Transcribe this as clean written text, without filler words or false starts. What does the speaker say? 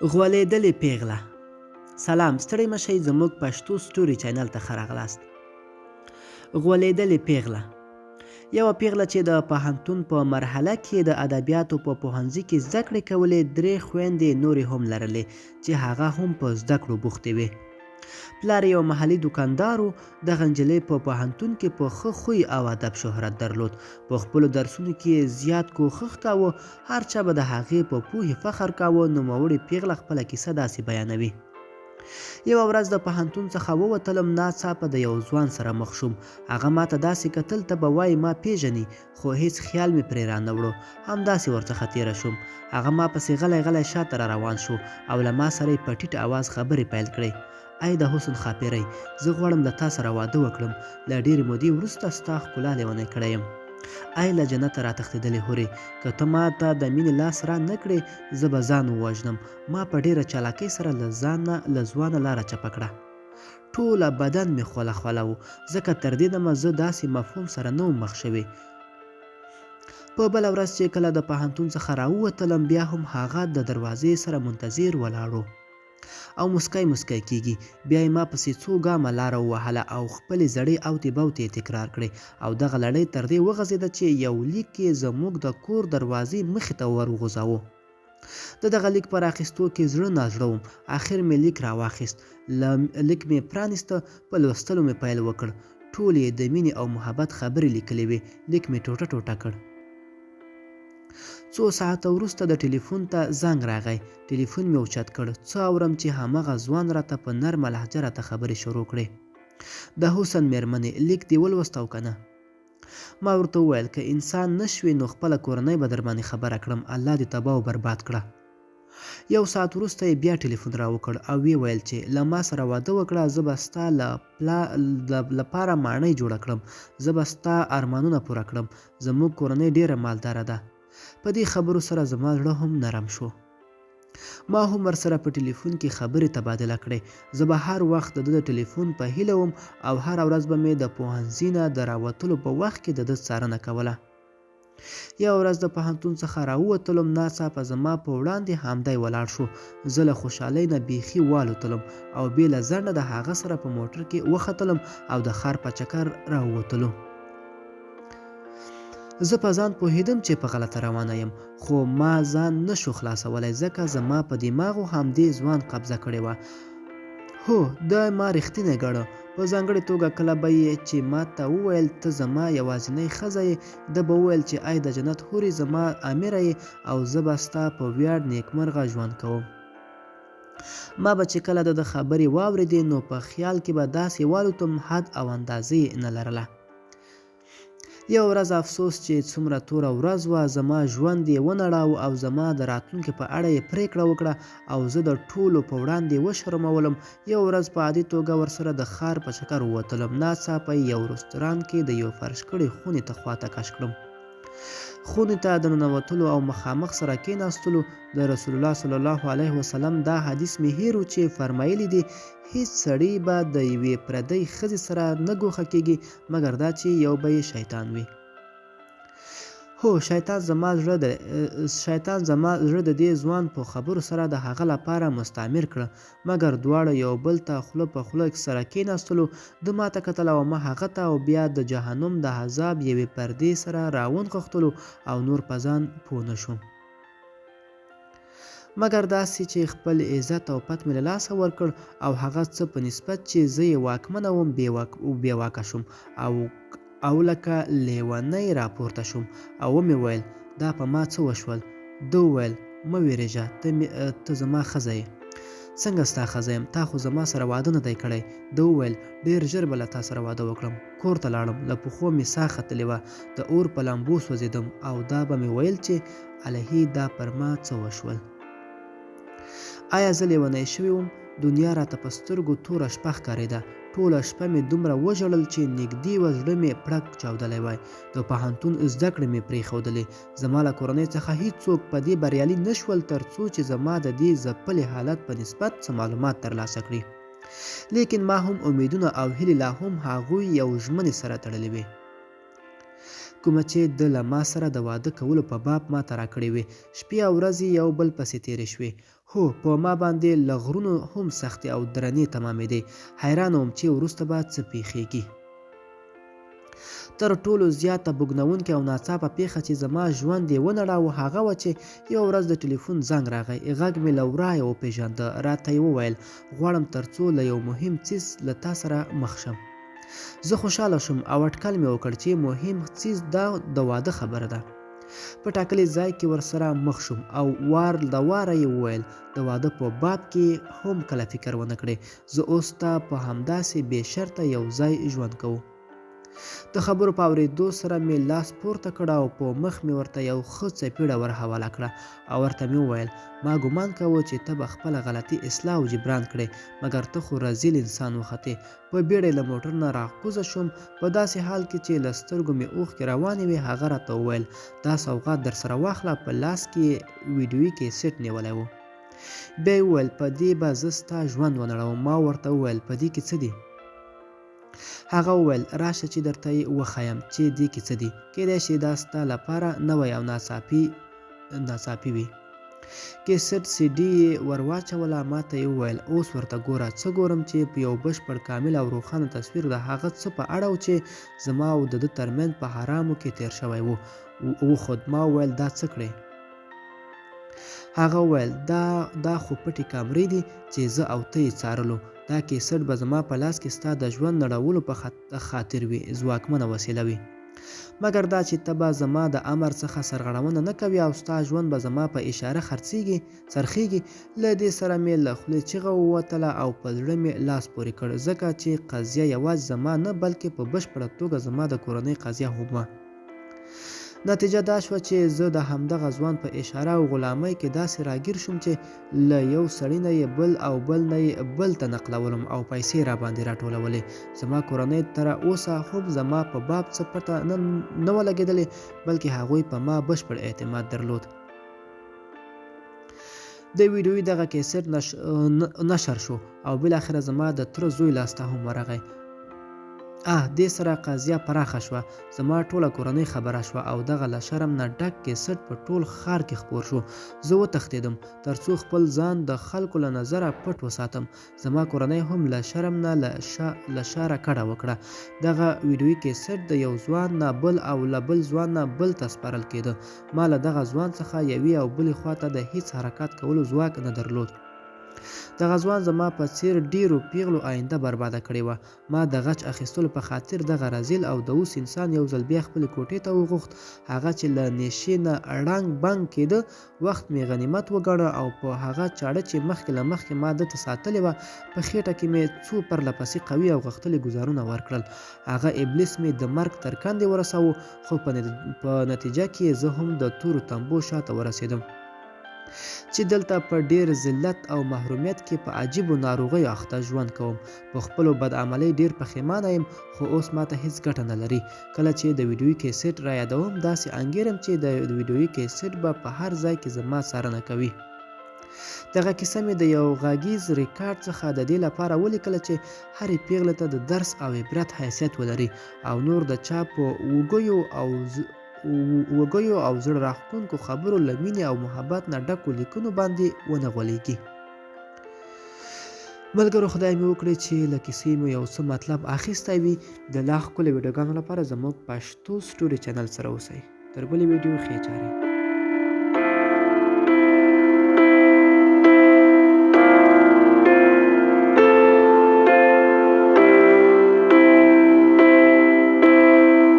غولېدلې پیغله. سلام، ستړي مشئ، زموږ پښتو سټوري چینل ته ښه راغلاست. غولېدلې پیغله. یوه پیغله چې د پوهنتون په مرحله کې د ادبیاتو په پوهنځي کې زده کړې کولې، 3 خویندې نورې هم لرلې چې هغه هم په زده کړو بوختې وې. پلار یو محلي دوکاندار و. دغه نجلۍ په پوهنتون کې په ښه خوی او ادب شهرت درلود. په خپلو درسونو کې یې زیات کوښښ کاوه. هر چا به د هغې په پوهې فخر کاوه. نوموړې پیغله خپله کیسه داسې بیانوي. یوه ورځ د پوهنتون څخه ووتلم، ناڅاپه د یو ځوان سره مخ شوم. هغه ماته داسې کتل، ته به وایې ما پیژنې، خو هیڅ خیال مې پرې رانه وړو. همداسې ورڅخه تېره شوم. هغه ما پسې غلی غلی شاته را روان شو او له ما سره یې په ټیټ اواز خبرې پیل کړې. ای د حسن ښاپیرۍ، زه غواړم له تا سره واده وکړم. له ډېرې مودې وروسته ستا ښکلا لیونی کړی یم. ای له جنته راتښتېدلې هورې، که ته ما ته د مینې لاس را نه کړې، زه به ځان ووژنم. ما په ډېره چالاکۍ سره له ځوانه لاره چپه کړه. ټوله بدن مې خوله خوله و، ځکه تر دې دمه زه داسې مفهوم سره نه وم مخ شوی. په بله ورځ چې کله د پوهنتون څخه راووتلم، بیا هم هغه د دروازې سره منتظر ولاړ و او مسکی مسکی کېږي. بیا یې ما پسې څو ګامه لاره ووهله او خپلې زړې اوتې بوتې یې تکرار کړې. او دغه لړۍ تر دې وغځېده چې یو لیک یې زموږ د کور دروازې مخې ته ور وغځاوه. د دغه لیک پر اخیستو کې زړه نازړه وم. اخر مې لیک راواخیست، لیک مې پرانیسته، په لوستلو مې پیل وکړ. ټولې یې د مینې او محبت خبرې لیکلې وې. لیک مې ټوټه ټوټه کړ. څو ساعته وروسته د ټلیفون ته زنګ راغی. ټلیفون مې اوچت کړ. څه اورم چې همغه ځوان راته په نرمه لهجه راته خبرې شروع کړې. د حسن مېرمنې، لیک دې ولوست او که نه؟ ما ورته وویل که انسان نه شوې نو خپله کورنۍ به در باندې خبره کړم. الله دې تباه او برباد کړه. یو ساعت وروسته یې بیا ټلیفون را وکړ او ویې ویل چې له ما سره واده وکړه، زه به ستا لپاره ماڼۍ جوړه کړم، زه به ستا ارمانونه پوره کړم. زموږ کورنۍ ډېره مالداره ده. په دې خبرو سره زما زړه هم نرم شو. ما هم ورسره په ټلیفون کې خبرې تبادله کړې. زه به هر وخت د ده د ټلیفون په هیله وم او هره ورځ به مې د پوهنځي نه د راوتلو په وخت کې د ده څارنه کوله. یوه ورځ د پوهنتون څخه راووتلم، ناڅاپه زما په وړاندې همدی ولاړ شو. زه له خوشحالۍ نه بیخي والوتلم او بې له ځنډه د هغه سره په موټر کې وختلم او د ښار په چکر راووتلو. زه په ځان پوهېدم چې په غلطه روانه یم، خو ما ځان نه شو خلاصولی ځکه زما په دماغو همدې ځوان قبضه کړې وه. هو، دا ما رښتینی ګڼه. په ځانګړې توګه کله به یې چې ما ته وویل ته زما یوازینۍ ښځه یې، ده به وویل چې ای د جنت حورې، زما امیره یې او زه به ستا په ویاړ نیکمرغه ژوند کوم. ما به چې کله د ده خبرې واورېدې نو په خیال کې به داسې والوتم حد او اندازه یې نه لرله. یو ورځ افسوس چې څومره توره ورځ وه، زما ژوند یې ونړاوه او زما د راتلونکي په اړه یې پرېکړه وکړه او زه د ټولو په وړاندې وشرمولم. یو ورځ په عادي توګه ورسره د ښار په چکر ووتلم. ناڅاپه یو رستورانت کې د یو فرش کړي خونې ته خواته کش کړم. خونې ته د ننوتلو او مخامخ سره کېناستلو د رسول الله صلی الله علیه وسلم دا حدیث مې هیر و چې فرمایلی دی هیڅ سړی به د یوې پردۍ ښځې سره نه ګوښه کېږي مګر دا چې یو به یې شیطان وي. هو، شیطان زما زړه د دې ځوان په خبرو سره د هغه لپاره مستعمر کړه. مګر دواړه یو بل ته خوله په خوله سره کېناستلو. ده ما ته کتل او ما هغه ته، او بیا د جهنم د عذاب یوې پردې سره راونغښتلو او نور په ځان پوه نه شوم. مګر داسې چې خپل عزت او پت مې له لاسه ورکړ او هغه څه په نسبت چې زه یې واکمنه وم بې واکه شوم او لکه لیونی راپورته شوم. او ومې ویل دا په ما څه وشول؟ ده وویل مه وېرېږه، ته زما ښځه یې. څنګه ستا ښځه یم؟ تا خو زما سره واده نه دی کړی. ده وویل ډېر ژر به له تا سره واده وکړم. کور ته لاړم، له پښو مې ساه ختلې وه، د اور په لامبو سوځېدم او دا به مې ویل چې الهي دا پر ما څه وشول؟ آیا زه لیونی شوی وم؟ دنیا راته په سترګو توره شپه ښکارېده. ټوله شپه مې دومره وژړل چې نږدې وه زړه مې پړق چاودلی وای. د پوهنتون زده کړې مې پرېښودلې. زما له کورنۍ څخه هیڅوک په دې بریالي نه شول تر څو چې زما د دې ځپلي حالت په نسبت څه معلومات ترلاسه کړي. لیکن ما هم امیدونه او هیلې لا هم هغوی یو ژمنې سره تړلې وې. کومه چې د له ما سره د واده کولو په باب ما ته راکړې وې. شپې او ورځې یو بل پسې تېرې شوې. هو په ما باندې له غرونو هم سختې او درنې تمامېدې. حیرانه وم چې وروسته به څه پېښېږي. تر ټولو زیاته بوږنوونکې او ناڅاپه پیښه چې زما ژوند یې ونړاوه هغه وه چې یوه ورځ د ټلیفون زنګ راغی. غږ مې له ورایه وپېژانده. راته یې وویل غواړم تر څو له یو مهم څیز له تا سره مخ شم. زه خوشحاله شوم او اټکل مې وکړ چې مهم څیز دا د واده خبره ده. په ټاکلي ځای کې ورسره مخ شوم او وار د واره یې وویل د واده په باب کې هم کله فکر ونه کړې. زه اوس ستا په همداسې بې شرطه یو ځای ژوند کوو. د خبرو په اورېدو سره مې لاس پورته کړ او په مخ مې ورته یو ښه څپېړه ور حواله کړه او ورته مې وویل ما ګمان کاوه چې ته به خپله غلطي اصلاح او جبران کړې مګر ته خو رذیل انسان وختې. په بیړه له موټر نه راکوزه شوم. په داسې حال کې چې له سترګو مې اوښکې روانې وې هغه راته وویل دا سوغات درسره واخله. په لاس کې ویډیویي کیسټ نیولی و. بیا یې وویل په دې به زه ستا ژوند ونړوم. ما ورته وویل په دې کې څه دي؟ هغه وویل راشه چې درته یې وښیم چې دې کې څه دي. کیدای شي دا ستا لپاره نوی او ناڅاپي وي. کیسټ سي ډي یې ور واچوله. ما ته یې وویل اوس ورته ګوره. څه ګورم چې په یو بشپړ کامل او روښانه تصویر د هغه څه په اړه و چې زما او د ده ترمنځ په حرامو کې تېر شوی وخود. ما وویل دا څه کړې؟ هغه وویل دا خو پټې کامرې دي چې زه او ته یې څارلو. دا کیسټ به زما په لاس کې ستا د ژوند نړولو په خاطر وي. ځواکمنه وسیله وي. مګر دا چې ته به زما د امر څخه سرغړونه نه کوې او ستا ژوند به زما په اشاره څرخیږي. له دې سره مې له خولې چیغه ووتله او په زړه مې لاس پورې کړ ځکه چې قضیه یوازې زما نه بلکې په بشپړه توګه زما د کورنۍ قضیه هم وه. نتیجه دا شوه چې زه د همدغه ځوان په اشاره او غلامۍ کې داسې راګیر شوم چې له یو سړي نه یې بل او بل نه یې بل ته نقلولم او پیسې راباندې راټولولې. زما کورنۍ تر اوسه هم زما په باب څه پته نه وه لګېدلې بلکې هغوی په ما بشپړ اعتماد درلود. د ویډیویي دغه کیسټ نشر شو او بالاخره زما د تره زوی لاسته هم ورغی. دې سره قضیه پراخه شوه. زما ټوله کورنۍ خبره شوه او دغه له شرم نه ډک کیسټ په ټول ښار کې خپور شو. زه وتښتېدم تر څو خپل ځان د خلکو له نظره پټ وساتم. زما کورنۍ هم له شرم نه له شاره کډه وکړه. دغه ویډیویي کیسټ د یو ځوان نه بل او له بل ځوان نه بل ته سپارل کېده. ما له دغه ځوان څخه یوې او بلې خواته د هیڅ حرکت کولو ځواک نه درلود. دغه ځوان زما په څیر ډیرو پیغلو آینده برباده کړې وه. ما د غچ اخیستلو په خاطر دغه رذیل او داوس انسان یو ځل بیا خپلې کوټې ته وغوښت. هغه چې له نیشې نه ړنګ بنګ کېده وخت مې غنیمت وګاڼه او په هغه چاړه چې مخکې له مخکې ما ده ته ساتلې وه په خېټه کې مې څو پرله پسې قوي او غښتلي ګوزارونه ورکړل. هغه ابلیس مې د مرګ تر کندې ورساوه خو په نتیجه کې زه هم د تورو تمبو شاته ورسېدم چې دلته په ډیر ذلت او محرومیت کې په عجیبو ناروغیو اخته ژوند کوم. په خپلو بدعملۍ ډیر پښیمانه یم خو اوس ماته هیڅ ګټه نه لري. کله چې د ویډیویي کیسټ را یادوم داسې انګیرم چې د ویډیویي کیسټ به په هر ځای کې زما څارنه کوي. دغه کیسه مې د یو غږیز ریکارډ څخه د دې لپاره ولیکله چې هرې پیغلې ته د درس او عبرت حیثیت ولري او نور د چا په وګیو او زړه راښکونکو خبرو له مینې او محبت نه ډکو لیکنو باندې ونه غولېږي. ملګرو خدای مې وکړي چې له کیسې مو یو څه مطلب اخیستی وي. د لا ښکلو ویډیوګانو لپاره زموږ پښتو سټوري چینل سره اوسئ. تر بلې ویډیو ښې چارې.